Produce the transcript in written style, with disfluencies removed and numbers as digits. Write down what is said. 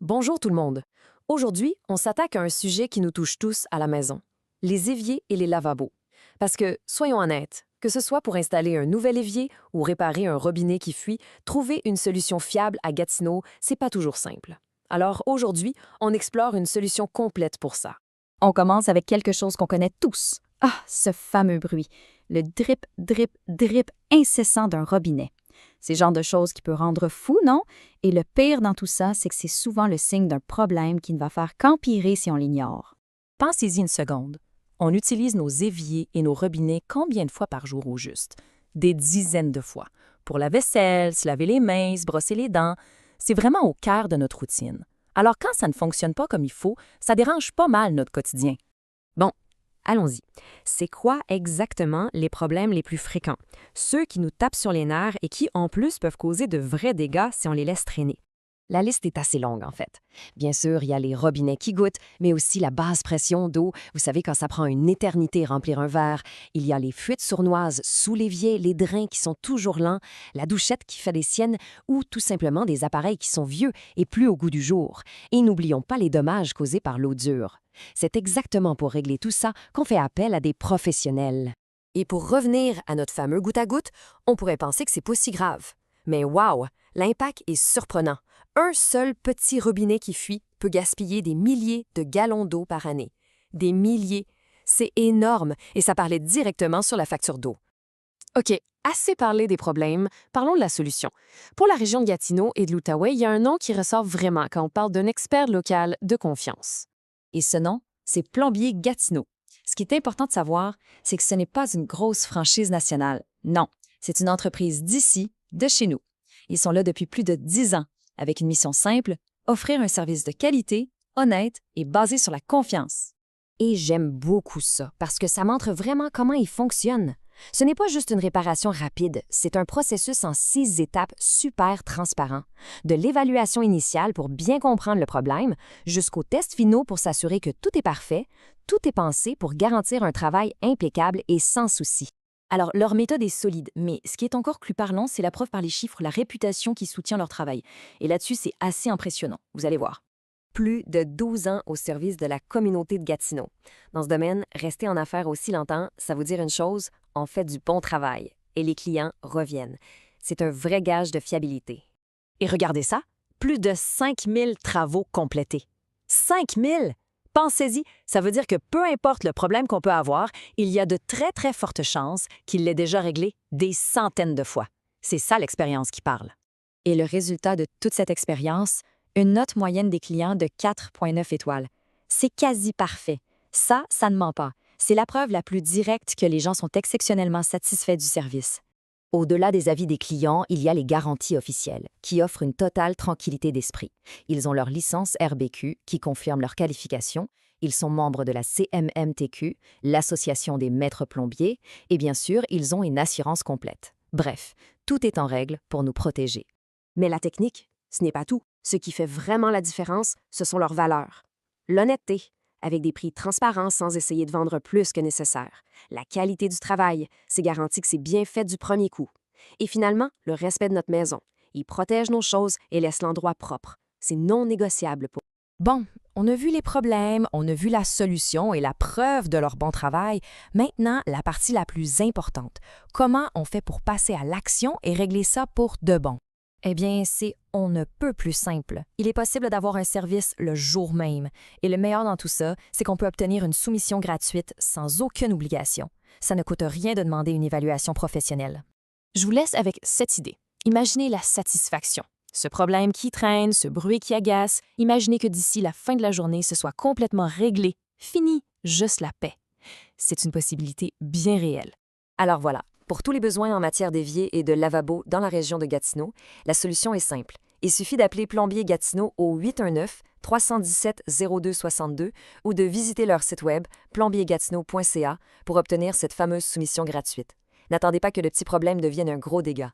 Bonjour tout le monde. Aujourd'hui, on s'attaque à un sujet qui nous touche tous à la maison, les éviers et les lavabos. Parce que, soyons honnêtes, que ce soit pour installer un nouvel évier ou réparer un robinet qui fuit, trouver une solution fiable à Gatineau, c'est pas toujours simple. Alors aujourd'hui, on explore une solution complète pour ça. On commence avec quelque chose qu'on connaît tous. Ah, ce fameux bruit. Le drip, drip, drip incessant d'un robinet. C'est le genre de choses qui peut rendre fou, non? Et le pire dans tout ça, c'est que c'est souvent le signe d'un problème qui ne va faire qu'empirer si on l'ignore. Pensez-y une seconde. On utilise nos éviers et nos robinets combien de fois par jour au juste? Des dizaines de fois. Pour la vaisselle, se laver les mains, se brosser les dents. C'est vraiment au cœur de notre routine. Alors quand ça ne fonctionne pas comme il faut, ça dérange pas mal notre quotidien. Bon, allons-y. C'est quoi exactement les problèmes les plus fréquents? Ceux qui nous tapent sur les nerfs et qui, en plus, peuvent causer de vrais dégâts si on les laisse traîner. La liste est assez longue, en fait. Bien sûr, il y a les robinets qui goûtent, mais aussi la basse pression d'eau. Vous savez, quand ça prend une éternité remplir un verre. Il y a les fuites sournoises sous l'évier, les drains qui sont toujours lents, la douchette qui fait des siennes ou tout simplement des appareils qui sont vieux et plus au goût du jour. Et n'oublions pas les dommages causés par l'eau dure. C'est exactement pour régler tout ça qu'on fait appel à des professionnels. Et pour revenir à notre fameux goutte à goutte, on pourrait penser que c'est pas si grave. Mais wow, l'impact est surprenant. Un seul petit robinet qui fuit peut gaspiller des milliers de gallons d'eau par année. Des milliers. C'est énorme et ça parlait directement sur la facture d'eau. OK, assez parlé des problèmes, parlons de la solution. Pour la région de Gatineau et de l'Outaouais, il y a un nom qui ressort vraiment quand on parle d'un expert local de confiance. Et ce nom, c'est Plombier Gatineau. Ce qui est important de savoir, c'est que ce n'est pas une grosse franchise nationale. Non, c'est une entreprise d'ici, de chez nous. Ils sont là depuis plus de 10 ans, avec une mission simple, offrir un service de qualité, honnête et basé sur la confiance. Et j'aime beaucoup ça, parce que ça montre vraiment comment il fonctionne. Ce n'est pas juste une réparation rapide, c'est un processus en 6 étapes super transparent. De l'évaluation initiale pour bien comprendre le problème, jusqu'aux tests finaux pour s'assurer que tout est parfait, tout est pensé pour garantir un travail impeccable et sans souci. Alors, leur méthode est solide, mais ce qui est encore plus parlant, c'est la preuve par les chiffres, la réputation qui soutient leur travail. Et là-dessus, c'est assez impressionnant, vous allez voir. Plus de 12 ans au service de la communauté de Gatineau. Dans ce domaine, rester en affaires aussi longtemps, ça veut dire une chose, on fait du bon travail et les clients reviennent. C'est un vrai gage de fiabilité. Et regardez ça, plus de 5000 travaux complétés. 5000! Pensez-y, ça veut dire que peu importe le problème qu'on peut avoir, il y a de très très fortes chances qu'il l'ait déjà réglé des centaines de fois. C'est ça l'expérience qui parle. Et le résultat de toute cette expérience, une note moyenne des clients de 4,9 étoiles. C'est quasi parfait. Ça ne ment pas. C'est la preuve la plus directe que les gens sont exceptionnellement satisfaits du service. Au-delà des avis des clients, il y a les garanties officielles, qui offrent une totale tranquillité d'esprit. Ils ont leur licence RBQ, qui confirme leur qualification. Ils sont membres de la CMMTQ, l'Association des maîtres plombiers, et bien sûr, ils ont une assurance complète. Bref, tout est en règle pour nous protéger. Mais la technique, ce n'est pas tout. Ce qui fait vraiment la différence, ce sont leurs valeurs. L'honnêteté, avec des prix transparents sans essayer de vendre plus que nécessaire. La qualité du travail, c'est garanti que c'est bien fait du premier coup. Et finalement, le respect de notre maison. Ils protègent nos choses et laissent l'endroit propre. C'est non négociable pour... Bon, on a vu les problèmes, on a vu la solution et la preuve de leur bon travail. Maintenant, la partie la plus importante. Comment on fait pour passer à l'action et régler ça pour de bon? Eh bien, c'est on ne peut plus simple. Il est possible d'avoir un service le jour même. Et le meilleur dans tout ça, c'est qu'on peut obtenir une soumission gratuite sans aucune obligation. Ça ne coûte rien de demander une évaluation professionnelle. Je vous laisse avec cette idée. Imaginez la satisfaction. Ce problème qui traîne, ce bruit qui agace, imaginez que d'ici la fin de la journée, ce soit complètement réglé, fini, juste la paix. C'est une possibilité bien réelle. Alors voilà. Pour tous les besoins en matière d'évier et de lavabo dans la région de Gatineau, la solution est simple. Il suffit d'appeler Plombier Gatineau au 819-317-0262 ou de visiter leur site web plombiergatineau.ca pour obtenir cette fameuse soumission gratuite. N'attendez pas que le petit problème devienne un gros dégât.